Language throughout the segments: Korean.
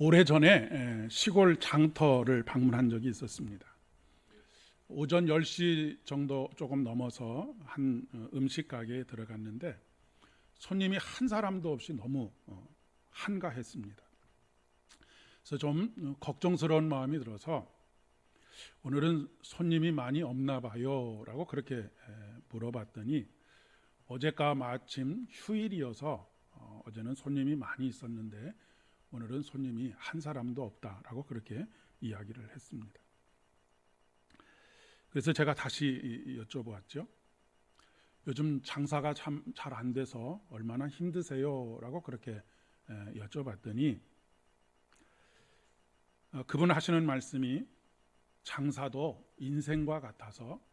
오래전에 시골 장터를 방문한 적이 있었습니다. 오전 10시 정도 조금 넘어서 한 음식 가게에 들어갔는데 손님이 한 사람도 없이 너무 한가했습니다. 그래서 좀 걱정스러운 마음이 들어서 오늘은 손님이 많이 없나 봐요 라고 그렇게 물어봤더니 어제가 마침 휴일이어서 어제는 손님이 많이 있었는데 오늘은 손님이 한 사람도 없다라고 그렇게 이야기를 했습니다. 그래서 제가 다시 여쭤보았죠. 요즘 장사가 참 잘 안 돼서 얼마나 힘드세요? 라고 그렇게 여쭤봤더니 그분 하시는 말씀이 장사도 인생과 같아서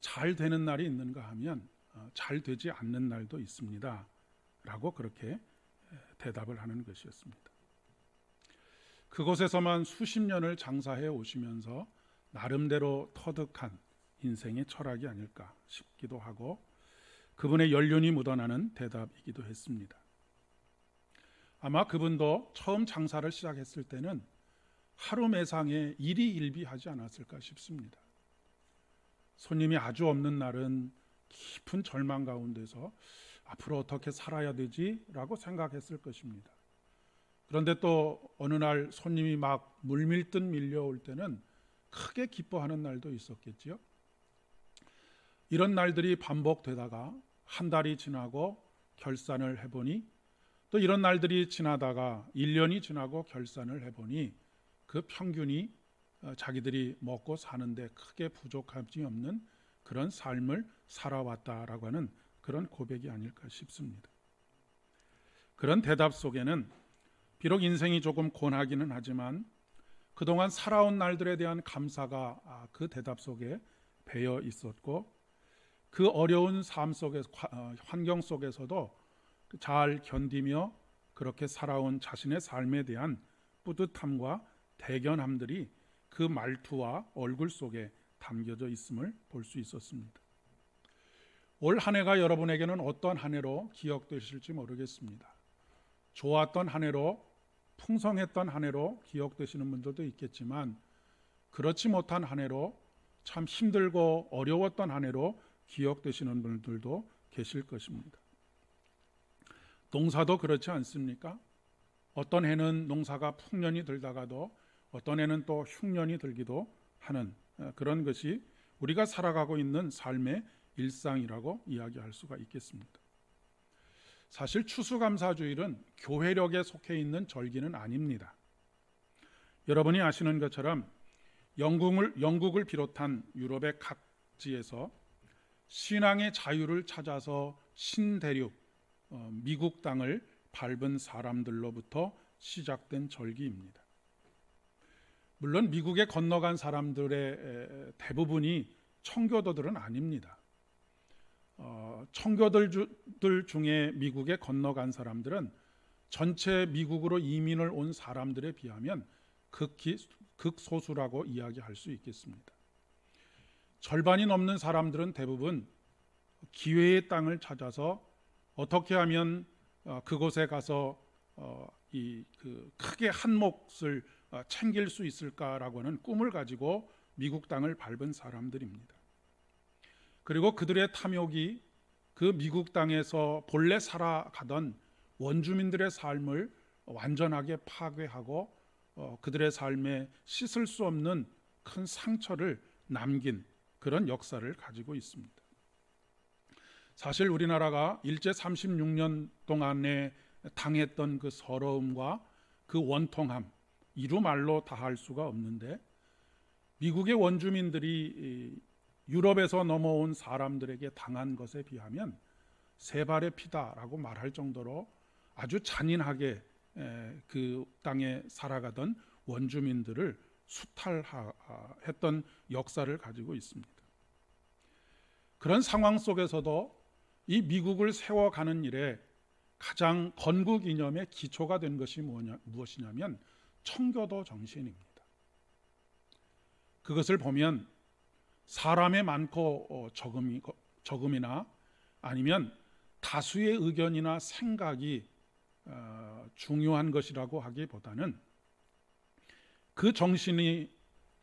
잘 되는 날이 있는가 하면 잘 되지 않는 날도 있습니다. 라고 그렇게 대답을 하는 것이었습니다. 그곳에서만 수십 년을 장사해 오시면서 나름대로 터득한 인생의 철학이 아닐까 싶기도 하고 그분의 연륜이 묻어나는 대답이기도 했습니다. 아마 그분도 처음 장사를 시작했을 때는 하루 매상에 일희일비하지 않았을까 싶습니다. 손님이 아주 없는 날은 깊은 절망 가운데서 앞으로 어떻게 살아야 되지? 라고 생각했을 것입니다. 그런데 또 어느 날 손님이 막 물밀듯 밀려올 때는 크게 기뻐하는 날도 있었겠지요. 이런 날들이 반복되다가 한 달이 지나고 결산을 해보니 또 이런 날들이 지나다가 1년이 지나고 결산을 해보니 그 평균이 자기들이 먹고 사는데 크게 부족함이 없는 그런 삶을 살아왔다라고 하는 그런 고백이 아닐까 싶습니다. 그런 대답 속에는 비록 인생이 조금 고나기는 하지만 그동안 살아온 날들에 대한 감사가 그 대답 속에 배어 있었고 그 어려운 삶 속에 환경 속에서도 잘 견디며 그렇게 살아온 자신의 삶에 대한 뿌듯함과 대견함들이 그 말투와 얼굴 속에 담겨져 있음을 볼 수 있었습니다. 올 한 해가 여러분에게는 어떤 한 해로 기억되실지 모르겠습니다. 좋았던 한 해로 풍성했던 한 해로 기억되시는 분들도 있겠지만 그렇지 못한 한 해로 참 힘들고 어려웠던 한 해로 기억되시는 분들도 계실 것입니다. 농사도 그렇지 않습니까? 어떤 해는 농사가 풍년이 들다가도 어떤 해는 또 흉년이 들기도 하는 그런 것이 우리가 살아가고 있는 삶의 일상이라고 이야기할 수가 있겠습니다. 사실 추수감사주일은 교회력에 속해 있는 절기는 아닙니다. 여러분이 아시는 것처럼 영국을 비롯한 유럽의 각지에서 신앙의 자유를 찾아서 신대륙 미국 땅을 밟은 사람들로부터 시작된 절기입니다. 물론 미국에 건너간 사람들의 대부분이 청교도들은 아닙니다. 청교들 중에 미국에 건너간 사람들은 전체 미국으로 이민을 온 사람들에 비하면 극소수라고 이야기할 수 있겠습니다. 절반이 넘는 사람들은 대부분 기회의 땅을 찾아서 어떻게 하면 그곳에 가서 크게 한 몫을 챙길 수 있을까라고 하는 꿈을 가지고 미국 땅을 밟은 사람들입니다. 그리고 그들의 탐욕이 그 미국 땅에서 본래 살아가던 원주민들의 삶을 완전하게 파괴하고 그들의 삶에 씻을 수 없는 큰 상처를 남긴 그런 역사를 가지고 있습니다. 사실 우리나라가 일제 36년 동안에 당했던 그 서러움과 그 원통함 이루 말로 다할 수가 없는데 미국의 원주민들이 유럽에서 넘어온 사람들에게 당한 것에 비하면 세 발의 피다라고 말할 정도로 아주 잔인하게 그 땅에 살아가던 원주민들을 수탈했던 역사를 가지고 있습니다. 그런 상황 속에서도 이 미국을 세워가는 일에 가장 건국 이념의 기초가 된 것이 무엇이냐면 청교도 정신입니다. 그것을 보면 사람의 많고 적음이나 아니면 다수의 의견이나 생각이 중요한 것이라고 하기보다는 그 정신이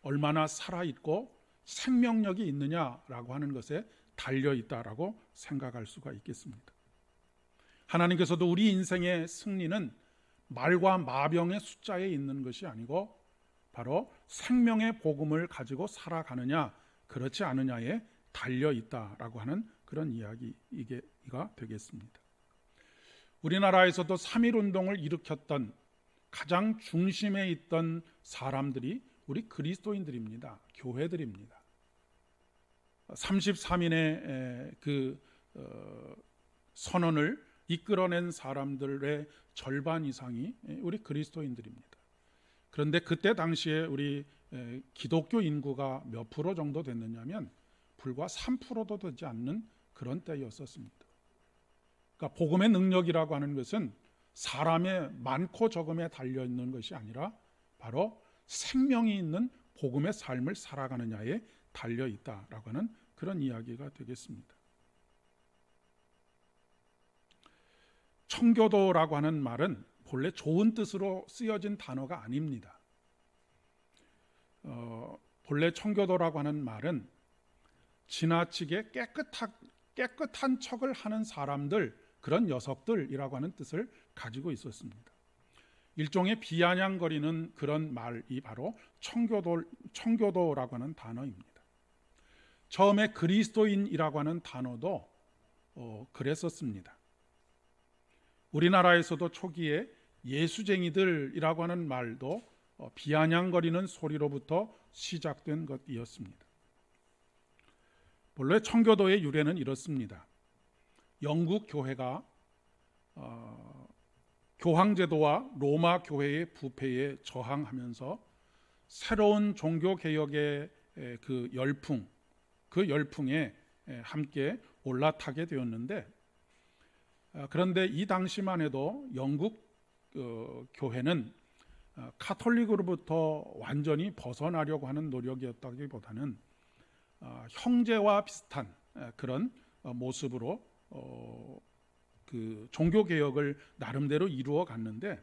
얼마나 살아있고 생명력이 있느냐라고 하는 것에 달려있다라고 생각할 수가 있겠습니다. 하나님께서도 우리 인생의 승리는 말과 마병의 숫자에 있는 것이 아니고 바로 생명의 복음을 가지고 살아가느냐 그렇지 않느냐에 달려있다라고 하는 그런 이야기가 되겠습니다. 우리나라에서도 3.1운동을 일으켰던 가장 중심에 있던 사람들이 우리 그리스도인들입니다. 교회들입니다. 33인의 그 선언을 이끌어낸 사람들의 절반 이상이 우리 그리스도인들입니다. 그런데 그때 당시에 우리 기독교 인구가 몇 프로 정도 됐느냐면 불과 3%도 되지 않는 그런 때였었습니다. 그러니까 복음의 능력이라고 하는 것은 사람의 많고 적음에 달려있는 것이 아니라 바로 생명이 있는 복음의 삶을 살아가느냐에 달려있다라고 하는 그런 이야기가 되겠습니다. 청교도라고 하는 말은 본래 좋은 뜻으로 쓰여진 단어가 아닙니다. 본래 청교도라고 하는 말은 지나치게 깨끗한 척을 하는 사람들, 그런 녀석들이라고 하는 뜻을 가지고 있었습니다. 일종의 비아냥거리는 그런 말이 바로 청교도라고 하는 단어입니다. 처음에 그리스도인이라고 하는 단어도 그랬었습니다. 우리나라에서도 초기에 예수쟁이들이라고 하는 말도 비아냥거리는 소리로부터 시작된 것이었습니다. 본래 청교도의 유래는 이렇습니다. 영국 교회가 교황제도와 로마 교회의 부패에 저항하면서 새로운 종교개혁의 그 열풍에 함께 올라타게 되었는데, 그런데 이 당시만 해도 영국 교회는 카톨릭으로부터 완전히 벗어나려고 하는 노력이었다기보다는 형제와 비슷한 그런 모습으로 그 종교개혁을 나름대로 이루어 갔는데,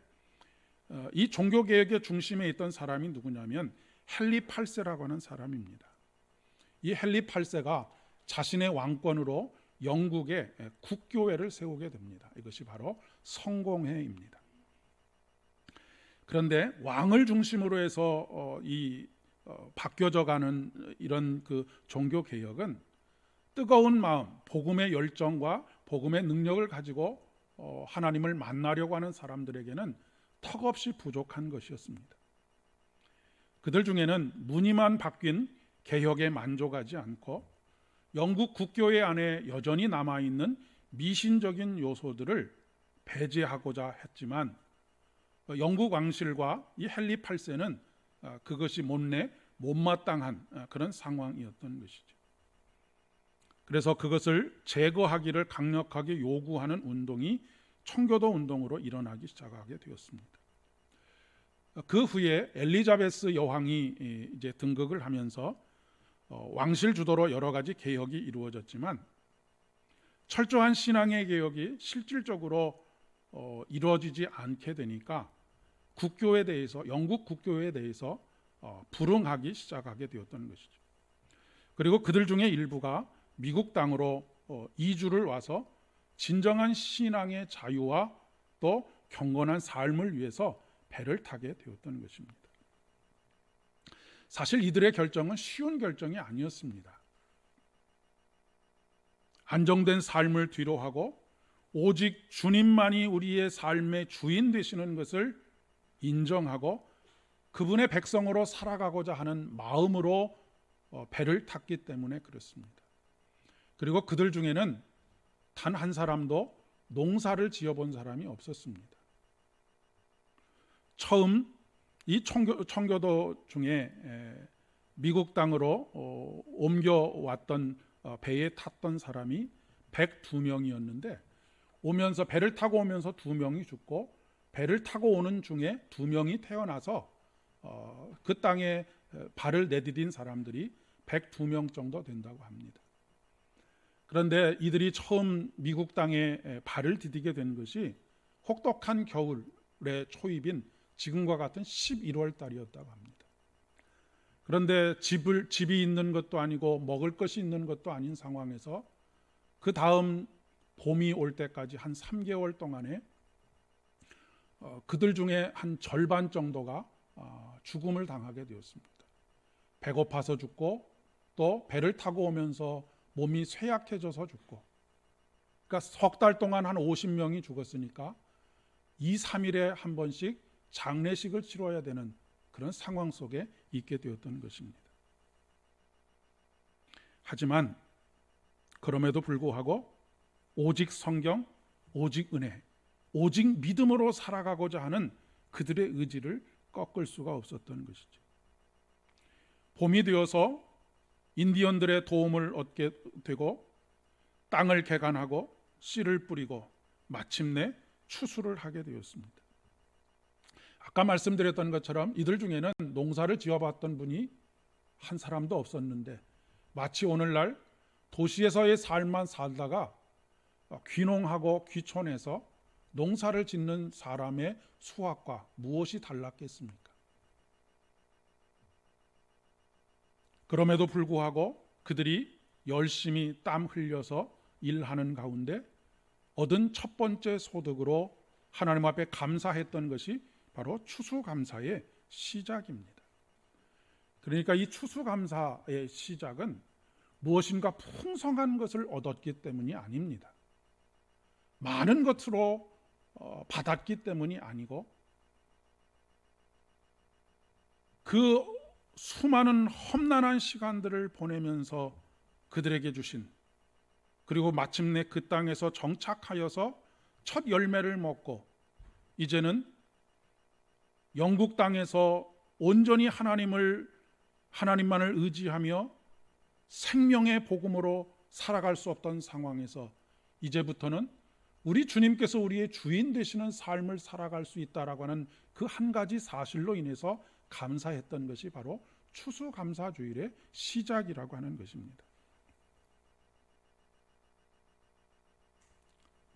이 종교개혁의 중심에 있던 사람이 누구냐면 헨리 8세라고 하는 사람입니다. 이 헨리 8세가 자신의 왕권으로 영국의 국교회를 세우게 됩니다. 이것이 바로 성공회입니다. 그런데 왕을 중심으로 해서 바뀌어져가는 이런 그 종교개혁은 뜨거운 마음, 복음의 열정과 복음의 능력을 가지고 하나님을 만나려고 하는 사람들에게는 턱없이 부족한 것이었습니다. 그들 중에는 무늬만 바뀐 개혁에 만족하지 않고 영국 국교회 안에 여전히 남아있는 미신적인 요소들을 배제하고자 했지만 영국 왕실과 이 헨리 8세는 그것이 못마땅한 그런 상황이었던 것이죠. 그래서 그것을 제거하기를 강력하게 요구하는 운동이 청교도 운동으로 일어나기 시작하게 되었습니다. 그 후에 엘리자베스 여왕이 이제 등극을 하면서 왕실 주도로 여러 가지 개혁이 이루어졌지만 철저한 신앙의 개혁이 실질적으로 이루어지지 않게 되니까 국교에 대해서, 영국 국교에 대해서 불응하기 시작하게 되었던 것이죠. 그리고 그들 중에 일부가 미국 땅으로 이주를 와서 진정한 신앙의 자유와 또 경건한 삶을 위해서 배를 타게 되었던 것입니다. 사실 이들의 결정은 쉬운 결정이 아니었습니다. 안정된 삶을 뒤로하고 오직 주님만이 우리의 삶의 주인 되시는 것을 인정하고 그분의 백성으로 살아가고자 하는 마음으로 배를 탔기 때문에 그렇습니다. 그리고 그들 중에는 단 한 사람도 농사를 지어본 사람이 없었습니다. 처음 이 청교도 중에 미국 땅으로 옮겨왔던 배에 탔던 사람이 102명이었는데 오면서 배를 타고 오면서 2명이 죽고 배를 타고 오는 중에 2명이 태어나서 그 땅에 발을 내디딘 사람들이 102명 정도 된다고 합니다. 그런데 이들이 처음 미국 땅에 발을 디디게 된 것이 혹독한 겨울의 초입인 지금과 같은 11월 달이었다고 합니다. 그런데 집이 있는 것도 아니고 먹을 것이 있는 것도 아닌 상황에서 그 다음 봄이 올 때까지 한 3개월 동안에 그들 중에 한 절반 정도가 죽음을 당하게 되었습니다. 배고파서 죽고 또 배를 타고 오면서 몸이 쇠약해져서 죽고, 그러니까 석 달 동안 한 50명이 죽었으니까 2, 3일에 한 번씩 장례식을 치러야 되는 그런 상황 속에 있게 되었던 것입니다. 하지만 그럼에도 불구하고 오직 성경, 오직 은혜, 오직 믿음으로 살아가고자 하는 그들의 의지를 꺾을 수가 없었던 것이죠. 봄이 되어서 인디언들의 도움을 얻게 되고 땅을 개간하고 씨를 뿌리고 마침내 추수를 하게 되었습니다. 아까 말씀드렸던 것처럼 이들 중에는 농사를 지어봤던 분이 한 사람도 없었는데 마치 오늘날 도시에서의 삶만 살다가 귀농하고 귀촌해서 농사를 짓는 사람의 수확과 무엇이 달랐겠습니까? 그럼에도 불구하고 그들이 열심히 땀 흘려서 일하는 가운데 얻은 첫 번째 소득으로 하나님 앞에 감사했던 것이 바로 추수감사의 시작입니다. 그러니까 이 추수감사의 시작은 무엇인가 풍성한 것을 얻었기 때문이 아닙니다. 많은 것으로 받았기 때문이 아니고 그 수많은 험난한 시간들을 보내면서 그들에게 주신, 그리고 마침내 그 땅에서 정착하여서 첫 열매를 먹고 이제는 영국 땅에서 온전히 하나님만을 의지하며 생명의 복음으로 살아갈 수 없던 상황에서 이제부터는 우리 주님께서 우리의 주인 되시는 삶을 살아갈 수 있다라고 하는 그 한 가지 사실로 인해서 감사했던 것이 바로 추수감사주일의 시작이라고 하는 것입니다.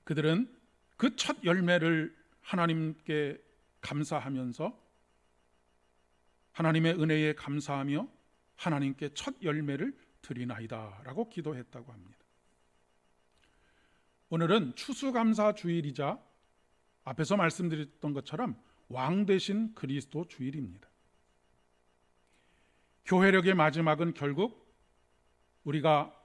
그들은 그 첫 열매를 하나님께 감사하면서 하나님의 은혜에 감사하며 하나님께 첫 열매를 드리나이다 라고 기도했다고 합니다. 오늘은 추수감사주일이자 앞에서 말씀드렸던 것처럼 왕 되신 그리스도 주일입니다. 교회력의 마지막은 결국 우리가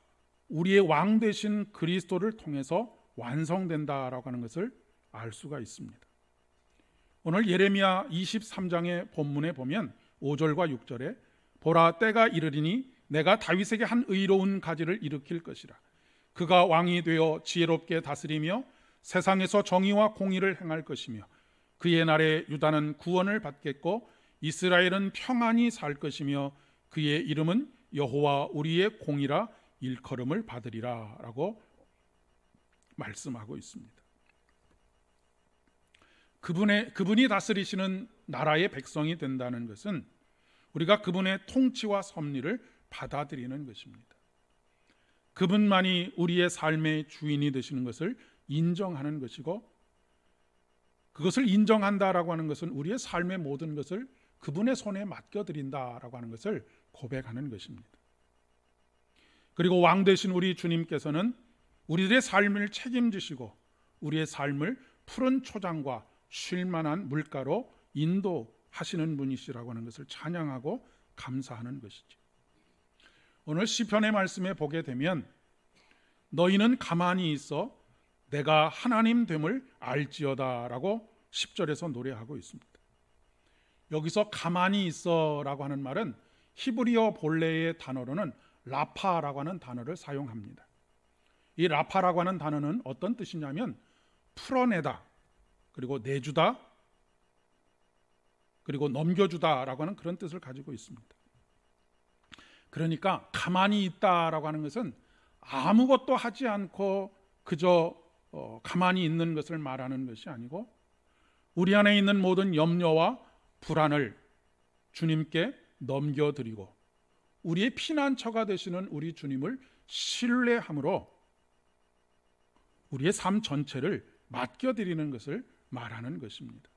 우리의 왕 되신 그리스도를 통해서 완성된다라고 하는 것을 알 수가 있습니다. 오늘 예레미야 23장의 본문에 보면 5절과 6절에 보라, 때가 이르리니 내가 다윗에게 한 의로운 가지를 일으킬 것이라. 그가 왕이 되어 지혜롭게 다스리며 세상에서 정의와 공의를 행할 것이며 그의 날에 유다는 구원을 받겠고 이스라엘은 평안히 살 것이며 그의 이름은 여호와 우리의 공이라 일컬음을 받으리라 라고 말씀하고 있습니다. 그분이 다스리시는 나라의 백성이 된다는 것은 우리가 그분의 통치와 섭리를 받아들이는 것입니다. 그분만이 우리의 삶의 주인이 되시는 것을 인정하는 것이고, 그것을 인정한다라고 하는 것은 우리의 삶의 모든 것을 그분의 손에 맡겨드린다라고 하는 것을 고백하는 것입니다. 그리고 왕 되신 우리 주님께서는 우리들의 삶을 책임지시고 우리의 삶을 푸른 초장과 쉴만한 물가로 인도하시는 분이시라고 하는 것을 찬양하고 감사하는 것이죠. 오늘 시편의 말씀에 보게 되면 너희는 가만히 있어 내가 하나님 됨을 알지어다 라고 10절에서 노래하고 있습니다. 여기서 가만히 있어 라고 하는 말은 히브리어 본래의 단어로는 라파라고 하는 단어를 사용합니다. 이 라파라고 하는 단어는 어떤 뜻이냐면 풀어내다, 그리고 내주다, 그리고 넘겨주다 라고 하는 그런 뜻을 가지고 있습니다. 그러니까 가만히 있다라고 하는 것은 아무것도 하지 않고 그저 가만히 있는 것을 말하는 것이 아니고 우리 안에 있는 모든 염려와 불안을 주님께 넘겨드리고 우리의 피난처가 되시는 우리 주님을 신뢰함으로 우리의 삶 전체를 맡겨드리는 것을 말하는 것입니다.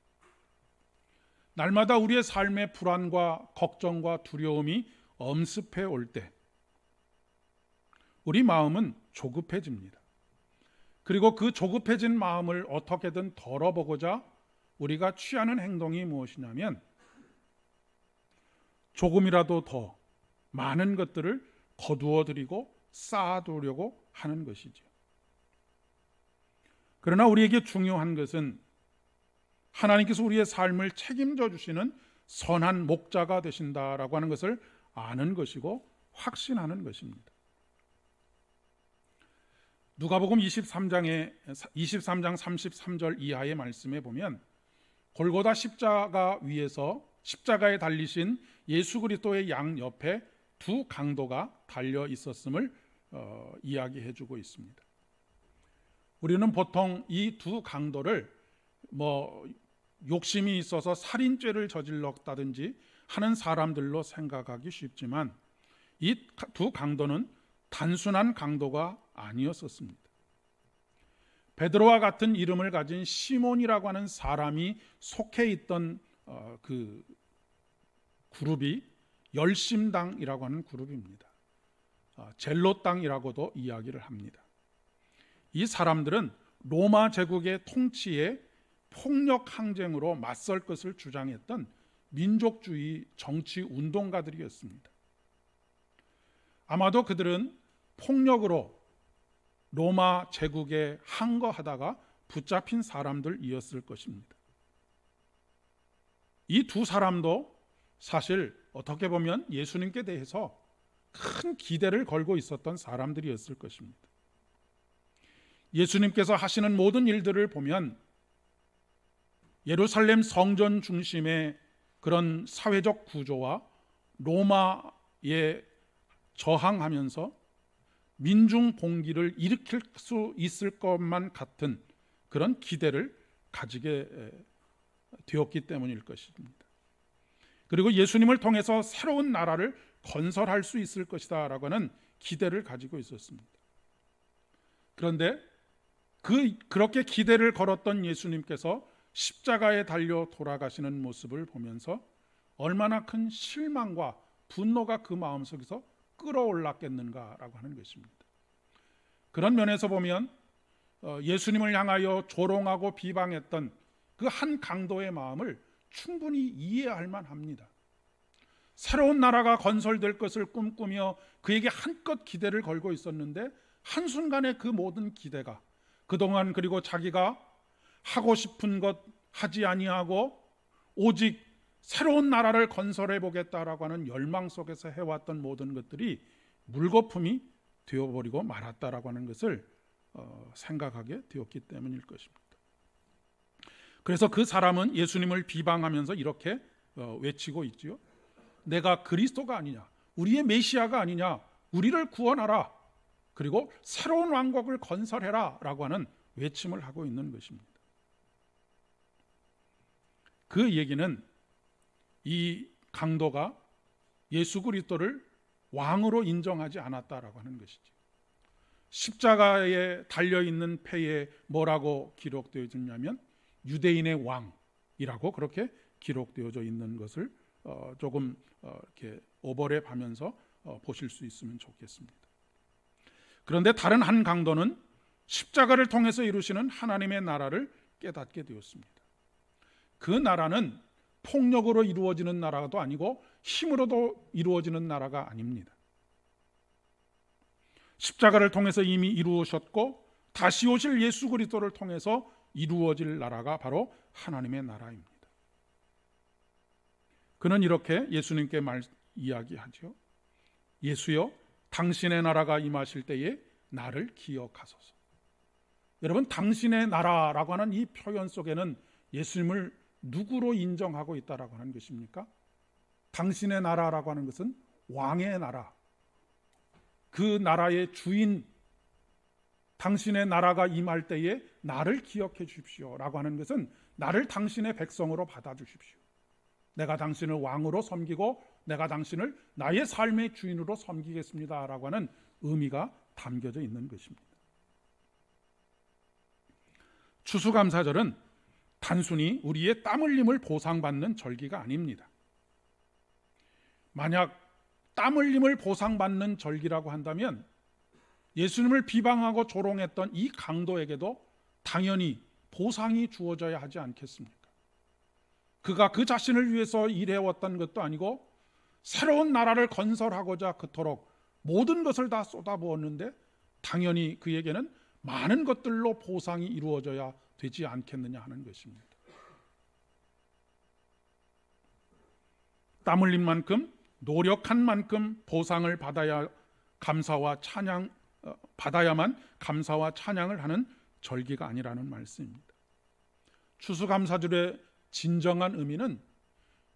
날마다 우리의 삶의 불안과 걱정과 두려움이 엄습해 올 때 우리 마음은 조급해집니다. 그리고 그 조급해진 마음을 어떻게든 덜어보고자 우리가 취하는 행동이 무엇이냐면 조금이라도 더 많은 것들을 거두어 드리고 쌓아두려고 하는 것이죠. 그러나 우리에게 중요한 것은 하나님께서 우리의 삶을 책임져 주시는 선한 목자가 되신다라고 하는 것을 아는 것이고 확신하는 것입니다. 누가복음 23장 33절 이하의 말씀에 보면 골고다 십자가 위에서 십자가에 달리신 예수 그리스도의 양 옆에 두 강도가 달려 있었음을 이야기해 주고 있습니다. 우리는 보통 이 두 강도를 욕심이 있어서 살인죄를 저질렀다든지 하는 사람들로 생각하기 쉽지만 이 두 강도는 단순한 강도가 아니었었습니다. 베드로와 같은 이름을 가진 시몬이라고 하는 사람이 속해 있던 그 그룹이 열심당이라고 하는 그룹입니다. 젤로당이라고도 이야기를 합니다. 이 사람들은 로마 제국의 통치에 폭력 항쟁으로 맞설 것을 주장했던 민족주의 정치 운동가들이었습니다. 아마도 그들은 폭력으로 로마 제국에 항거하다가 붙잡힌 사람들이었을 것입니다. 이 두 사람도 사실 어떻게 보면 예수님께 대해서 큰 기대를 걸고 있었던 사람들이었을 것입니다. 예수님께서 하시는 모든 일들을 보면 예루살렘 성전 중심의 그런 사회적 구조와 로마에 저항하면서 민중 봉기를 일으킬 수 있을 것만 같은 그런 기대를 가지게 되었기 때문일 것입니다. 그리고 예수님을 통해서 새로운 나라를 건설할 수 있을 것이다 라고 하는 기대를 가지고 있었습니다. 그런데 그렇게 기대를 걸었던 예수님께서 십자가에 달려 돌아가시는 모습을 보면서 얼마나 큰 실망과 분노가 그 마음속에서 끌어올랐겠는가라고 하는 것입니다. 그런 면에서 보면 예수님을 향하여 조롱하고 비방했던 그 한 강도의 마음을 충분히 이해할 만합니다. 새로운 나라가 건설될 것을 꿈꾸며 그에게 한껏 기대를 걸고 있었는데 한순간에 그 모든 기대가 그동안 그리고 자기가 하고 싶은 것 하지 아니하고 오직 새로운 나라를 건설해 보겠다라고 하는 열망 속에서 해왔던 모든 것들이 물거품이 되어버리고 말았다라고 하는 것을 생각하게 되었기 때문일 것입니다. 그래서 그 사람은 예수님을 비방하면서 이렇게 외치고 있지요. 내가 그리스도가 아니냐, 우리의 메시아가 아니냐, 우리를 구원하라, 그리고 새로운 왕국을 건설해라 라고 하는 외침을 하고 있는 것입니다. 그 얘기는 이 강도가 예수 그리스도를 왕으로 인정하지 않았다라고 하는 것이죠. 십자가에 달려있는 패에 뭐라고 기록되어 있냐면 유대인의 왕이라고 그렇게 기록되어져 있는 것을 조금 이렇게 오버랩하면서 보실 수 있으면 좋겠습니다. 그런데 다른 한 강도는 십자가를 통해서 이루시는 하나님의 나라를 깨닫게 되었습니다. 그 나라는 폭력으로 이루어지는 나라도 아니고 힘으로도 이루어지는 나라가 아닙니다. 십자가를 통해서 이미 이루어졌고 다시 오실 예수 그리스도를 통해서 이루어질 나라가 바로 하나님의 나라입니다. 그는 이렇게 예수님께 이야기하죠. 예수여, 당신의 나라가 임하실 때에 나를 기억하소서. 여러분, 당신의 나라라고 하는 이 표현 속에는 예수님을 누구로 인정하고 있다라고 하는 것입니까? 당신의 나라라고 하는 것은 왕의 나라, 그 나라의 주인, 당신의 나라가 임할 때에 나를 기억해 주십시오 라고 하는 것은 나를 당신의 백성으로 받아주십시오. 내가 당신을 왕으로 섬기고 내가 당신을 나의 삶의 주인으로 섬기겠습니다 라고 하는 의미가 담겨져 있는 것입니다. 추수감사절은 단순히 우리의 땀 흘림을 보상받는 절기가 아닙니다. 만약 땀 흘림을 보상받는 절기라고 한다면 예수님을 비방하고 조롱했던 이 강도에게도 당연히 보상이 주어져야 하지 않겠습니까? 그가 그 자신을 위해서 일해왔던 것도 아니고 새로운 나라를 건설하고자 그토록 모든 것을 다 쏟아부었는데 당연히 그에게는 많은 것들로 보상이 이루어져야 되지 않겠느냐 하는 것입니다. 땀 흘린 만큼 노력한 만큼 보상을 받아야만 감사와 찬양을 하는 절기가 아니라는 말씀입니다. 추수감사절의 진정한 의미는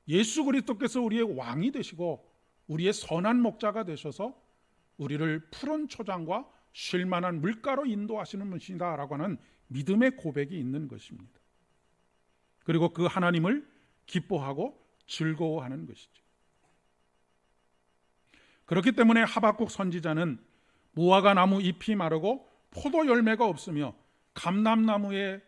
예수 그리스도께서 우리의 왕이 되시고 우리의 선한 목자가 되셔서 우리를 푸른 초장과 쉴만한 물가로 인도하시는 분이다라고 하는 믿음의 고백이 있는 것입니다. 그리고 그 하나님을 기뻐하고 즐거워하는 것이죠. 그렇기 때문에 하박국 선지자는 무화과 나무 잎이 마르고 포도 열매가 없으며 감람나무에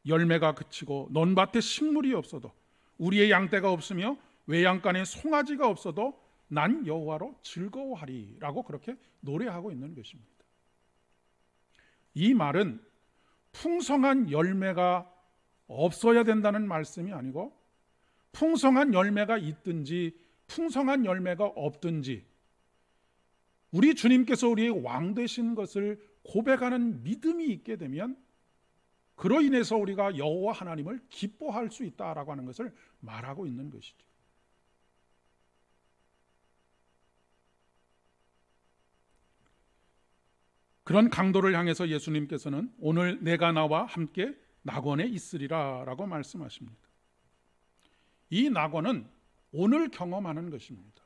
열매가 그치고 논밭에 식물이 없어도 우리의 양떼가 없으며 외양간에 송아지가 없어도 난 여호와로 즐거워하리라고 그렇게 노래하고 있는 것입니다. 이 말은 풍성한 열매가 없어야 된다는 말씀이 아니고 풍성한 열매가 있든지 풍성한 열매가 없든지 우리 주님께서 우리의 왕 되신 것을 고백하는 믿음이 있게 되면 그로 인해서 우리가 여호와 하나님을 기뻐할 수 있다라고 하는 것을 말하고 있는 것이죠. 그런 강도를 향해서 예수님께서는 오늘 내가 나와 함께 낙원에 있으리라 라고 말씀하십니다. 이 낙원은 오늘 경험하는 것입니다.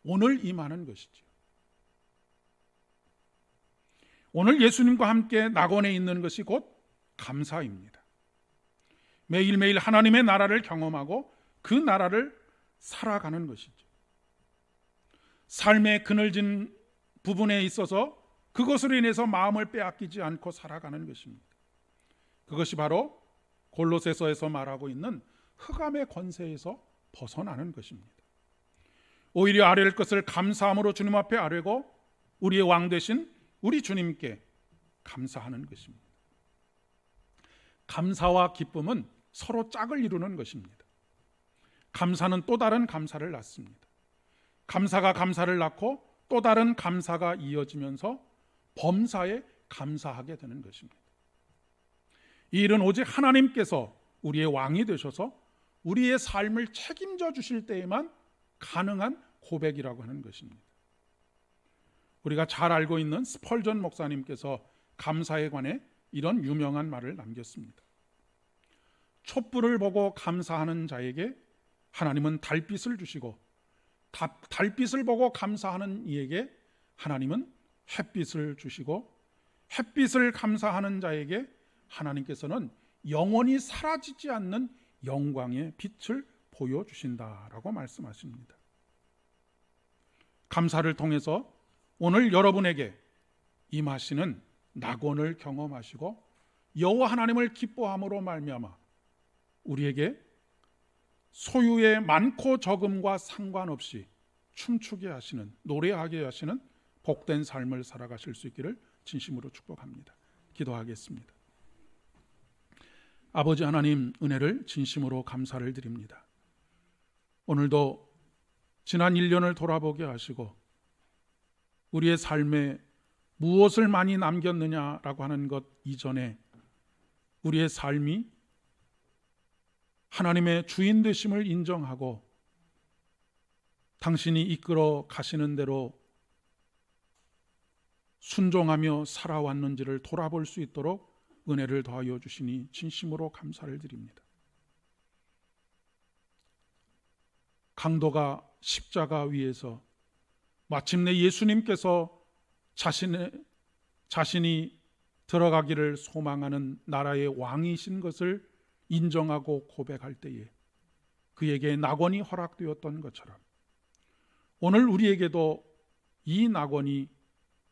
오늘 임하는 것이죠. 오늘 예수님과 함께 낙원에 있는 것이 곧 감사입니다. 매일매일 하나님의 나라를 경험하고 그 나라를 살아가는 것이죠. 삶의 그늘진 부분에 있어서 그것으로 인해서 마음을 빼앗기지 않고 살아가는 것입니다. 그것이 바로 골로새서에서 말하고 있는 흑암의 권세에서 벗어나는 것입니다. 오히려 아뢰을 것을 감사함으로 주님 앞에 아뢰고 우리의 왕 되신 우리 주님께 감사하는 것입니다. 감사와 기쁨은 서로 짝을 이루는 것입니다. 감사는 또 다른 감사를 낳습니다. 감사가 감사를 낳고 또 다른 감사가 이어지면서 범사에 감사하게 되는 것입니다. 이 일은 오직 하나님께서 우리의 왕이 되셔서 우리의 삶을 책임져 주실 때에만 가능한 고백이라고 하는 것입니다. 우리가 잘 알고 있는 스펄전 목사님께서 감사에 관해 이런 유명한 말을 남겼습니다. 촛불을 보고 감사하는 자에게 하나님은 달빛을 주시고 달빛을 보고 감사하는 이에게 하나님은 햇빛을 주시고 햇빛을 감사하는 자에게 하나님께서는 영원히 사라지지 않는 영광의 빛을 보여주신다라고 말씀하십니다. 감사를 통해서 오늘 여러분에게 임하시는 낙원을 경험하시고 여호와 하나님을 기뻐함으로 말미암아 우리에게 소유의 많고 적음과 상관없이 춤추게 하시는, 노래하게 하시는 복된 삶을 살아가실 수 있기를 진심으로 축복합니다. 기도하겠습니다. 아버지 하나님, 은혜를 진심으로 감사를 드립니다. 오늘도 지난 1년을 돌아보게 하시고 우리의 삶에 무엇을 많이 남겼느냐라고 하는 것 이전에 우리의 삶이 하나님의 주인 되심을 인정하고 당신이 이끌어 가시는 대로 순종하며 살아왔는지를 돌아볼 수 있도록 은혜를 더하여 주시니 진심으로 감사를 드립니다. 강도가 십자가 위에서 마침내 예수님께서 자신이 들어가기를 소망하는 나라의 왕이신 것을 인정하고 고백할 때에 그에게 낙원이 허락되었던 것처럼 오늘 우리에게도 이 낙원이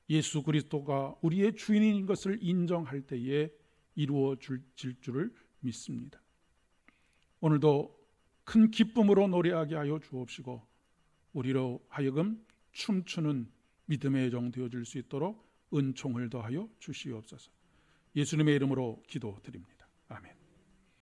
예수 그리스도가 우리의 주인인 것을 인정할 때에 이루어질 줄을 믿습니다. 오늘도 큰 기쁨으로 노래하게 하여 주옵시고 우리로 하여금 춤추는 믿음의 종 되어줄 수 있도록 은총을 더하여 주시옵소서. 예수님의 이름으로 기도드립니다. 아멘.